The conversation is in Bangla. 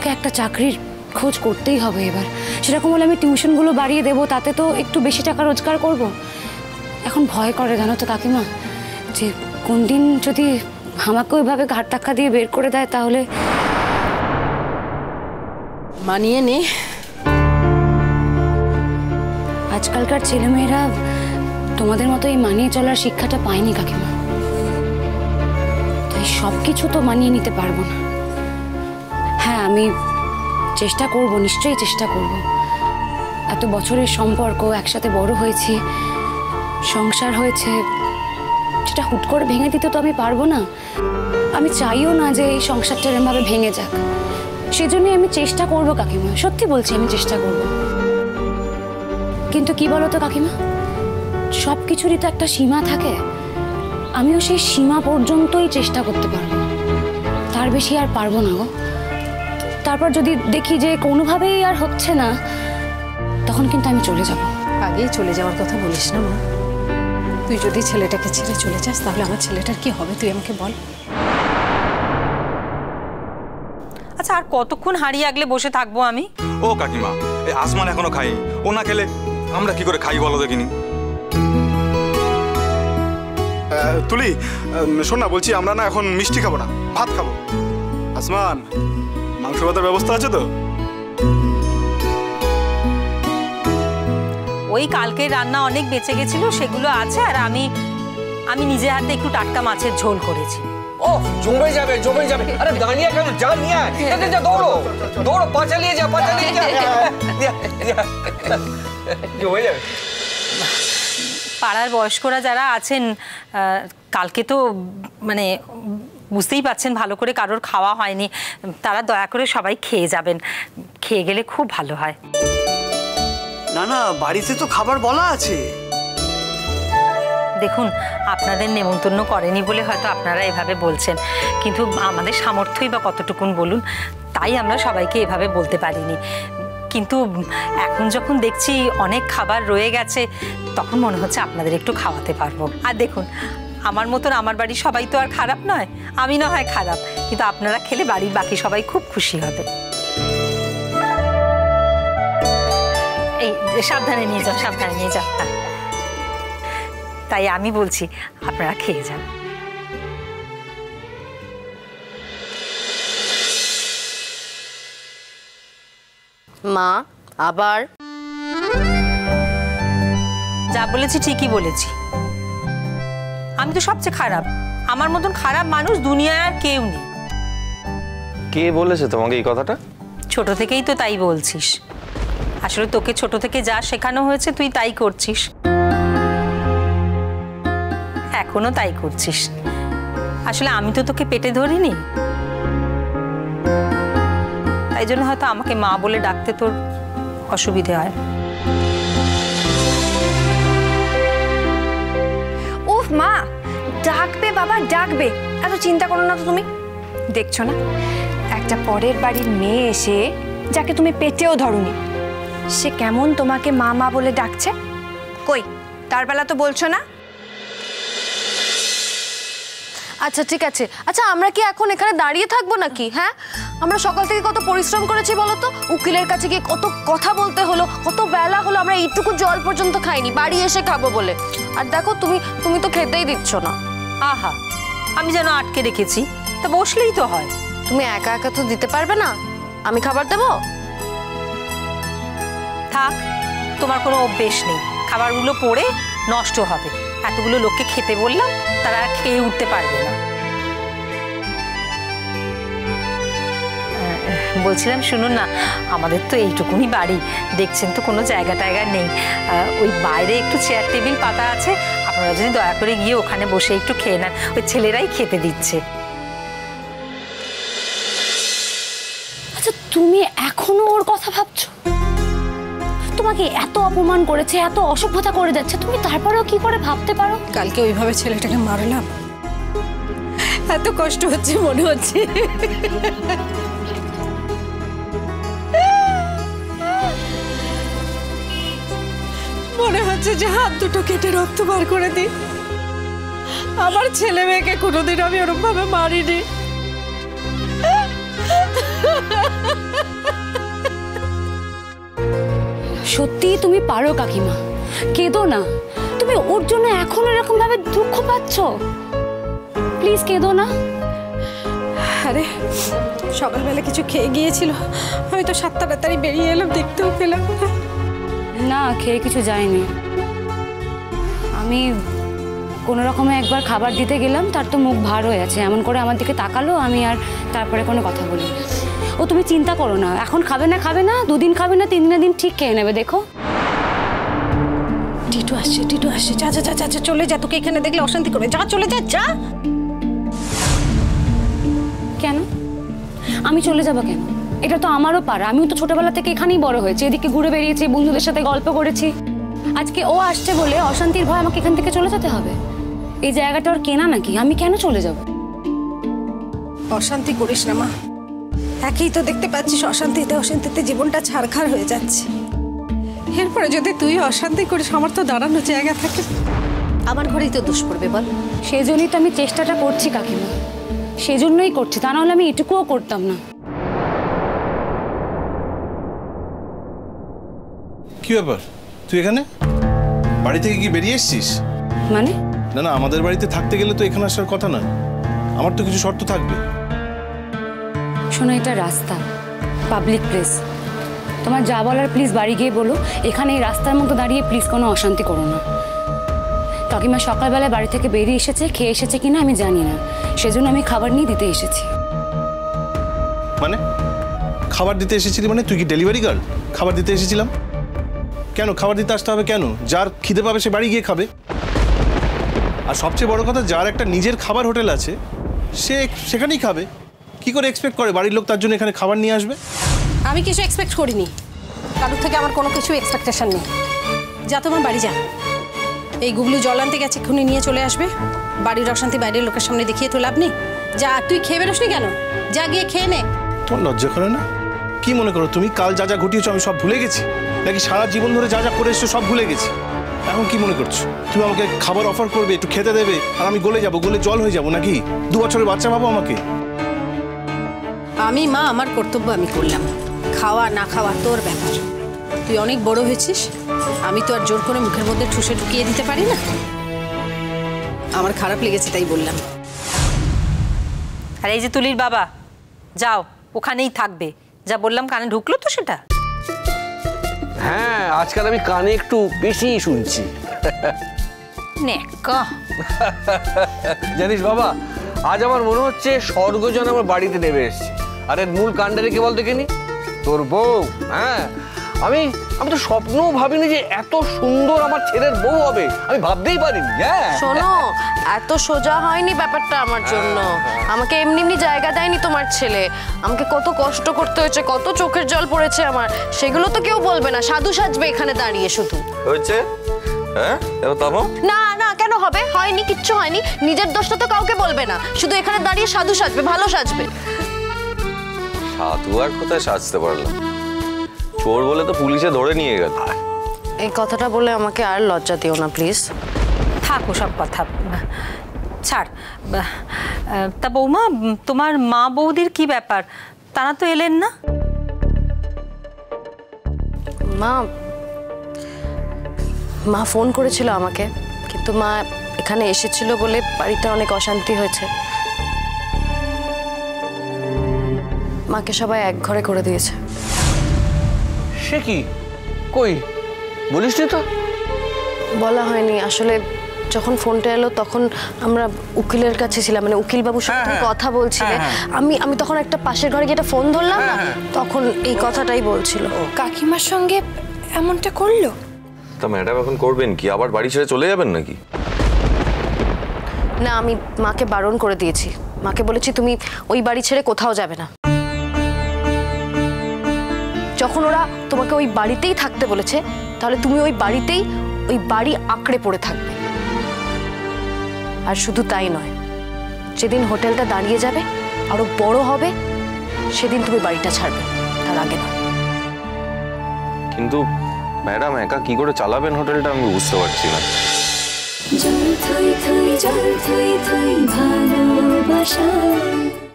আমাকে একটা চাকরির খোঁজ করতেই হবে এবার। সেরকম হলে আমি টিউশনগুলো বাড়িয়ে দেবো, তাতে তো একটু বেশি টাকা রোজগার করব। এখন ভয় করে জানো তো কাকিমা, যে কোন দিন যদি আমাকে ওইভাবে ঘাট ধাক্কা দিয়ে বের করে দেয় তাহলে। মানিয়ে নে। আজকালকার ছেলেমেয়েরা তোমাদের মতো এই মানিয়ে চলার শিক্ষাটা পায়নি কাকিমা, তাই সব কিছু তো মানিয়ে নিতে পারবো না। হ্যাঁ, আমি চেষ্টা করব, নিশ্চয়ই চেষ্টা করব। এত বছরের সম্পর্ক, একসাথে বড় হয়েছি, সংসার হয়েছে, সেটা হুট করে ভেঙে দিতে তো আমি পারবো না। আমি চাইও না যে এই সংসারটা এরমভাবে ভেঙে যাক। সেজন্যই আমি চেষ্টা করব কাকিমা, সত্যি বলছি আমি চেষ্টা করব। কিন্তু কি বলো তো কাকিমা, সব কিছুরই তো একটা সীমা থাকে। আমিও সেই সীমা পর্যন্তই চেষ্টা করতে পারবো, তার বেশি আর পারবো না গো। তারপর যদি দেখি যে কোনোভাবেই আর হচ্ছে না, তখন কিন্তু আমি চলে যাব। আগেই চলে যাওয়ার কথা বলিস না মা। তুই যদি ছেলেটাকে ছেড়ে চলে যাস তাহলে আমার ছেলেটার কি হবে তুই আমাকে বল। আচ্ছা, আর কতক্ষণ হারিয়ে আগলে বসে থাকবো আমি? ও কাকিমা, এই আসমান এখনো খাই, ও না খেলে আমরা কি করে খাই বলো দেখিনি। তুলি, শোন না, বলছি আমরা না এখন মিষ্টি খাবো না, ভাত খাবো। আসমান, মাংস ভাতের ব্যবস্থা আছে তো? ওই কালকে রান্না অনেক বেঁচে গেছিল, সেগুলো আছে। আর আমি নিজে হাতে একটু টাটকা মাছের ঝোল করেছি। ও জমে যাবে, জমে যাবে। আরে দাঁড়িয়ে কেন, যা নিয়ে আয়, যা দৌড়ো দৌড়ো, পা চালিয়ে যা, পা চালিয়ে যা, জমে যাবে। পাড়ার বয়স্করা যারা আছেন, কালকে তো মানে বুঝতেই পাচ্ছেন ভালো করে কারোর খাওয়া হয়নি, তারা দয়া করে সবাই খেয়ে যাবেন। খেয়ে গেলে খুব ভালো হয়। না না, বাড়িতে তো খাবার বলা আছে। দেখুন, আপনাদের নেমন্তন্ন করেনি বলে হয়তো আপনারা এভাবে বলছেন, কিন্তু আমাদের সামর্থ্যই বা কতটুকুন বলুন, তাই আমরা সবাইকে এভাবে বলতে পারিনি। কিন্তু এখন যখন দেখছি অনেক খাবার রয়ে গেছে, তখন মনে হচ্ছে আপনাদের একটু খাওয়াতে পারবো। আর দেখুন, আমার মতন আমার বাড়ির সবাই তো আর খারাপ নয়, আমি না হয় খারাপ, কিন্তু আপনারা খেলে বাড়ির বাকি সবাই খুব খুশি হবে। এই সাবধানে নিয়ে যাও, সাবধানে নিয়ে যাও। তাই আমি বলছি আপনারা খেয়ে যান। মা, আবার যা বলেছি ঠিকই বলেছি। আমি তো সবচেয়ে খারাপ, আমার মতন খারাপ মানুষ দুনিয়ায় আর কেউ নেই। কে বলেছে তোমাকে এই কথাটা? ছোট থেকেই তো তাই বলছিস। আসলে তোকে ছোট থেকে যা শেখানো হয়েছে তুই তাই করছিস, এখনো তাই করছিস। আসলে আমি তো তোকে পেটে ধরিনি, তাই জন্য হয়তো আমাকে মা বলে ডাকতে তোর অসুবিধে হয়। উফ মা, ডাকবে বাবা ডাকবে, এত চিন্তা করো না তো তুমি। দেখছো না, একটা পরের বাড়ির মেয়ে এসে যাকে তুমি পেটেও ধরোনি, সে কেমন তোমাকে মা মা বলে ডাকছে। কই, তার বেলা তো বলছো না। আচ্ছা ঠিক আছে, আচ্ছা আমরা কি এখন এখানে দাঁড়িয়ে থাকবো নাকি? হ্যাঁ, আমরা সকাল থেকে কত পরিশ্রম করেছি বলো তো, উকিলের কাছে গিয়ে কত কথা বলতে হলো, কত বেলা হলো, আমরা এইটুকু জল পর্যন্ত খাইনি, বাড়ি এসে খাবো বলে। আর দেখো তুমি তো খেতেই দিচ্ছ না। আহা, আমি যেন আটকে রেখেছি, তা বসলেই তো হয়। তুমি একা একা তো দিতে পারবে না, আমি খাবার দেবো। থাক, তোমার কোনো অভ্যেস নেই, খাবারগুলো পড়ে নষ্ট হবে। এতগুলো লোককে খেতে বললাম, তারা খেয়ে উঠতে পারবে না। বলছিলাম শুনুন না, আমাদের তো এইটুকুনি বাড়ি, দেখছেন তো কোনো জায়গা টায়গা নেই। ওই বাইরে একটু চেয়ার টেবিল পাতা আছে, আপনারা যদি দয়া করে গিয়ে ওখানে বসে একটু খেয়ে নেন, ওই ছেলেরাই খেতে দিচ্ছে। আচ্ছা, তুমি এখনো ওর কথা ভাবছো? তোমাকে এত অপমান করেছে, এত অসভ্যতা করে যাচ্ছে, তুমি তারপরেও কি করে ভাবতে পারো? কালকে ওইভাবে ছেলেটাকে মারলাম, এত কষ্ট হচ্ছে মনে হচ্ছে। মনে হচ্ছে যে হাত দুটো কেটে রক্ত বার করে দিই। আমার ছেলে মেয়েকে কোনোদিন আমি ওরকম ভাবে মারিনি। সত্যিই তুমি পারো কাকিমা, কেঁদো না। তুমি ওর জন্য এখন এরকম ভাবে দুঃখ পাচ্ছ, প্লিজ কেঁদো না। আরে সকালবেলা কিছু খেয়ে গিয়েছিল, আমি তো 7 তাড়াতাড়ি বেরিয়ে এলাম, দেখতেও পেলাম না। না, খেয়ে কিছু যায়নি। আমি কোনো রকমে একবার খাবার দিতে গেলাম, তার তো মুখ ভার হয়ে আছে, এমন করে আমার দিকে তাকালো, আমি আর তারপরে কোনো কথা বলি। ও তুমি চিন্তা করো না, এখন খাবে না, 2 দিন খাবে না, 3 দিনের দিন ঠিক খেয়ে নেবে, দেখো। টিটু আসছে, যা যা যা যা যা, চলে যা, তোকে এখানে দেখলে অশান্তি করে, যা চলে যা যা। কেন আমি চলে যাবো কেন? এটা তো আমারও পাড়া, আমিও তো ছোটবেলা থেকে এখানেই বড় হয়েছি, এদিকে ঘুরে বেরিয়েছি, বন্ধুদের সাথে গল্প করেছি। আজকে ও আসছে বলে অশান্তির ভয় আমাকে এখান থেকে চলে যেতে হবে? এই জায়গাটা ওর কেনা নাকি? আমি কেন চলে যাব? অশান্তি করিস না মা, একই তো দেখতে পাচ্ছিস, অশান্তিতে জীবনটা ছারখার হয়ে যাচ্ছে। এরপরে যদি তুই অশান্তি করিস, আমার তো দাঁড়ানোর জায়গা থাকে, আমার ঘরেই তো দোষ পড়বে বল। সেজন্যই তো আমি চেষ্টাটা করছি কাকিমা, সেজন্যই করছি, তা নাহলে আমি এটুকুও করতাম না। কি ব্যাপার, তুই এখানে? বাড়ি থেকে কি বেরিয়ে এসছিস? মানে? না না, আমাদের বাড়িতে থাকতে গেলে তো এখানে আসার কথা নয়, আমার তো কিছু শর্ত থাকবে। শোনো, এটা রাস্তা, পাবলিক প্লেস, তোমার যা বলার প্লিজ বাড়ি গিয়ে বলো। এখানে এই রাস্তার মধ্যে দাঁড়িয়ে প্লিজ কোনো অশান্তি করো না। কাকিমা সকালবেলা বাড়ি থেকে বেরিয়ে এসেছে, খেয়ে এসেছে কিনা আমি জানি না, সেজন্য আমি খাবার নিয়ে দিতে এসেছি। মানে খাবার দিতে এসেছিলি মানে? তুই কি ডেলিভারি গার্ল? খাবার দিতে এসেছিলাম কেন? খাবার দিতে আসতে হবে কেন? যার খিদে পাবে সে বাড়ি গিয়ে খাবে। আর সবচেয়ে বড় কথা, যার একটা নিজের খাবার হোটেল আছে সে সেখানেই খাবে। কি করে এক্সপেক্ট করে বাড়ির লোক তার জন্য এখানে খাবার নিয়ে আসবে? আমি কিছু এক্সপেক্ট করিনি, কারোর থেকে আমার কোনো কিছু এক্সপেকটেশন নেই। যা তোমার বাড়ি যা, এই গুগলু জল আনতে গেছে, এক্ষুনি নিয়ে চলে আসবে। বাড়ির অশান্তি বাইরের লোকের সামনে দেখিয়ে তো লাভ নেই। যা, তুই খেয়ে বেরোসনি কেন? যা গিয়ে খেয়ে নে। তোমার লজ্জা করে না? কি মনে করো তুমি কাল যা যা ঘটিয়েছো আমি সব ভুলে গেছি? নাকি সারা জীবন ধরে যা যা করে এসছো সব ভুলে গেছি? এখন কি মনে করছো তুমি আমাকে খাবার অফার করবে, একটু খেতে দেবে, আর আমি গলে যাবো, গলে জল হয়ে যাবো নাকি? 2 বছরের বাচ্চা ভাবো আমাকে? আমি মা, আমার কর্তব্য আমি করলাম, খাওয়া না খাওয়া তোর ব্যাপার। তুই অনেক বড় হয়েছিস, আমি তো আর জোর করে মুখের মধ্যে ঠুসে ঢুকিয়ে দিতে পারি না। আমার খারাপ লেগেছে তাই বললাম। আর এই যে তুলির বাবা, যাও ওখানেই থাকবে, যা বললাম কানে ঢুকলো তো সেটা? হ্যাঁ, আজকাল আমি কানে একটু বেশি শুনছি। নেকা। জানিস বাবা, আজ আমার মনে হচ্ছে স্বর্গ যেন আমার বাড়িতে নেমে এসছে। আরে মূল কাণ্ডারে কে বলতো কেনি? তোর বউ। হ্যাঁ, আমি তো স্বপ্নও ভাবিনি যে এত সুন্দর আমার ছেলের বউ হবে, আমি ভাবতেই পারিনি। হ্যাঁ শোনো, এত সোজা হয়নি ব্যাপারটা আমার জন্য। আমাকে এমনি এমনি জায়গা দেয়নি তোমার ছেলে, আমাকে কত কষ্ট করতে হয়েছে, কত চোখের জল পড়েছে আমার, সেগুলো তো কেউ বলবে না। সাধু সাজবে এখানে দাঁড়িয়ে শুধু। হয়েছে? হ্যাঁ, এবার থামো। না না, কেন হবে? হয়নি, কিচ্ছু হয়নি। নিজের দোষটা তো কাউকে বলবে না, শুধু এখানে দাঁড়িয়ে সাধু সাজবে, ভালো সাজবে। সাধু আর কোথায় সাজতে পারলাম? চোর বলে তো পুলিশে ধরে নিয়ে গেল। এই কথাটা বলে আমাকে আর লজ্জা দিও না প্লিজ। থাকো সব কথা, ছাড়। তা বৌমা, তোমার মা বৌদির কি ব্যাপার? তারা তো এলেন না। মা ফোন করেছিল আমাকে, কিন্তু মা এখানে এসেছিল বলে বাড়িতে অনেক অশান্তি হয়েছে। মাকে সবাই এক ঘরে করে দিয়েছে। সে কি? কই বলিসনি তো? বলা হয়নি আসলে। যখন ফোনটা এলো তখন আমরা উকিলের কাছে ছিলাম, মানে উকিল বাবুর সাথে কথা বলছিলে। আমি তখন একটা পাশের ঘরে গিয়ে একটা ফোন ধরলাম না, তখন এই কথাটাই বলছিল। কাকিমার সঙ্গে এমনটা করলো? তা ম্যাডাম এখন করবেন কি? আবার বাড়ি ছেড়ে চলে যাবেন নাকি? না, আমি মাকে বারণ করে দিয়েছি। মাকে বলেছি তুমি ওই বাড়ি ছেড়ে কোথাও যাবে না। যখন ওরা তোমাকে ওই বাড়িতেই থাকতে বলেছে, তাহলে তুমি ওই বাড়িতেই, ওই বাড়ি আঁকড়ে পড়ে থাকবে। আর শুধু তাই নয়, যেদিন হোটেলটা দাঁড়িয়ে যাবে, আরো বড় হবে, সেদিন তুমি বাড়িটা ছাড়বে, তার আগে নয়। কিন্তু ম্যাডাম একা কি করে চালাবেন হোটেলটা আমি বুঝতে পারছি না। জল থই থই জল থই থই ভালোবাসা।